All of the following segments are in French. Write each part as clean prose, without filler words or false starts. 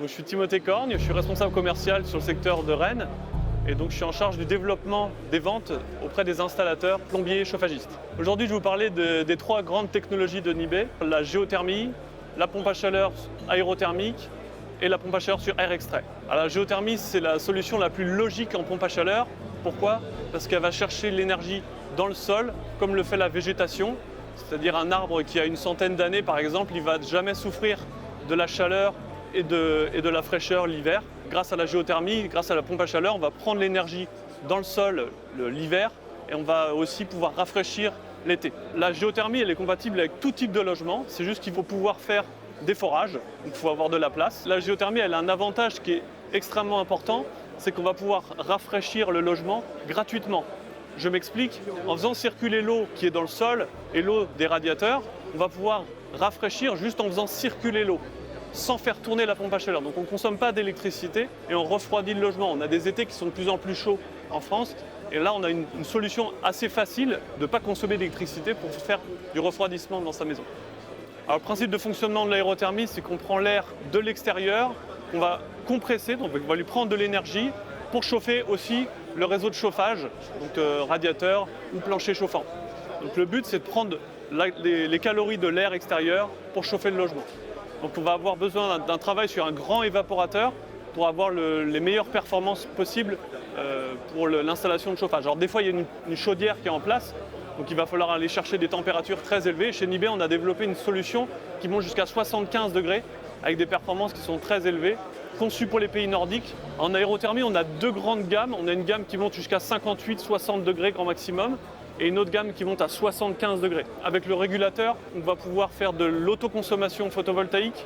Donc, je suis Timothée Corgne, je suis responsable commercial sur le secteur de Rennes et donc je suis en charge du développement des ventes auprès des installateurs, plombiers et chauffagistes. Aujourd'hui, je vais vous parler des trois grandes technologies de Nibé, la géothermie, la pompe à chaleur aérothermique et la pompe à chaleur sur air extrait. Alors, la géothermie, c'est la solution la plus logique en pompe à chaleur. Pourquoi? Parce qu'elle va chercher l'énergie dans le sol, comme le fait la végétation. C'est-à-dire un arbre qui a une centaine d'années, par exemple, il ne va jamais souffrir de la chaleur et de la fraîcheur l'hiver. Grâce à la géothermie, grâce à la pompe à chaleur, on va prendre l'énergie dans le sol l'hiver et on va aussi pouvoir rafraîchir l'été. La géothermie, elle est compatible avec tout type de logement. C'est juste qu'il faut pouvoir faire des forages, donc il faut avoir de la place. La géothermie, elle a un avantage qui est extrêmement important, c'est qu'on va pouvoir rafraîchir le logement gratuitement. Je m'explique, en faisant circuler l'eau qui est dans le sol et l'eau des radiateurs, on va pouvoir rafraîchir juste en faisant circuler l'eau, sans faire tourner la pompe à chaleur. Donc on ne consomme pas d'électricité et on refroidit le logement. On a des étés qui sont de plus en plus chauds en France et là on a une solution assez facile de ne pas consommer d'électricité pour faire du refroidissement dans sa maison. Alors le principe de fonctionnement de l'aérothermie, c'est qu'on prend l'air de l'extérieur, qu'on va compresser, donc on va lui prendre de l'énergie pour chauffer aussi le réseau de chauffage, donc radiateur ou plancher chauffant. Donc le but, c'est de prendre les calories de l'air extérieur pour chauffer le logement. Donc on va avoir besoin d'un travail sur un grand évaporateur pour avoir les meilleures performances possibles pour l'installation de chauffage. Alors des fois, il y a une chaudière qui est en place, donc il va falloir aller chercher des températures très élevées. Chez Nibé, on a développé une solution qui monte jusqu'à 75 degrés avec des performances qui sont très élevées, conçues pour les pays nordiques. En aérothermie, on a deux grandes gammes. On a une gamme qui monte jusqu'à 58-60 degrés grand maximum et une autre gamme qui monte à 75 degrés. Avec le régulateur, on va pouvoir faire de l'autoconsommation photovoltaïque.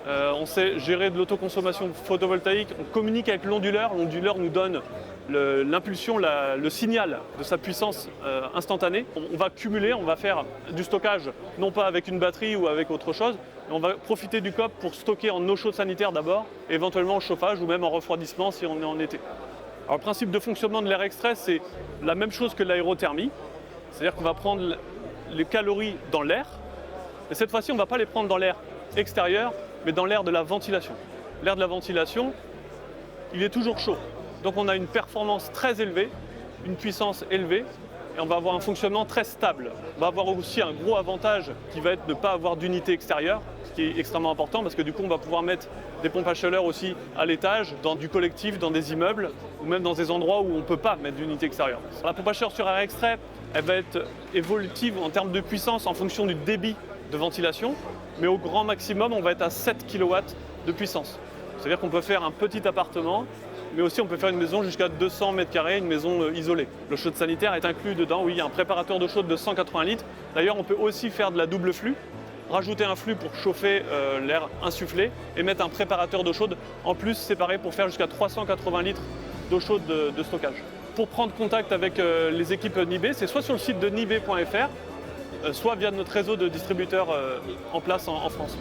On sait gérer de l'autoconsommation photovoltaïque. On communique avec l'onduleur. L'onduleur nous donne l'impulsion, le signal de sa puissance instantanée. On va cumuler, on va faire du stockage, non pas avec une batterie ou avec autre chose, mais on va profiter du COP pour stocker en eau chaude sanitaire d'abord, éventuellement en chauffage ou même en refroidissement si on est en été. Alors, le principe de fonctionnement de l'air extrait, c'est la même chose que l'aérothermie, c'est-à-dire qu'on va prendre les calories dans l'air, et cette fois-ci on ne va pas les prendre dans l'air extérieur, mais dans l'air de la ventilation. L'air de la ventilation, il est toujours chaud. Donc on a une performance très élevée, une puissance élevée, et on va avoir un fonctionnement très stable. On va avoir aussi un gros avantage qui va être de ne pas avoir d'unité extérieure, ce qui est extrêmement important parce que du coup on va pouvoir mettre des pompes à chaleur aussi à l'étage, dans du collectif, dans des immeubles, ou même dans des endroits où on ne peut pas mettre d'unité extérieure. La pompe à chaleur sur air extrait, elle va être évolutive en termes de puissance en fonction du débit de ventilation, mais au grand maximum, on va être à 7 kW de puissance. C'est-à-dire qu'on peut faire un petit appartement, mais aussi on peut faire une maison jusqu'à 200 m², une maison isolée. L'eau chaude sanitaire est inclus dedans, oui, il y a un préparateur d'eau chaude de 180 litres. D'ailleurs, on peut aussi faire de la double flux, rajouter un flux pour chauffer l'air insufflé et mettre un préparateur d'eau chaude en plus séparé pour faire jusqu'à 380 litres d'eau chaude de stockage. Pour prendre contact avec les équipes Nibé, c'est soit sur le site de nibé.fr, soit via notre réseau de distributeurs en place en France.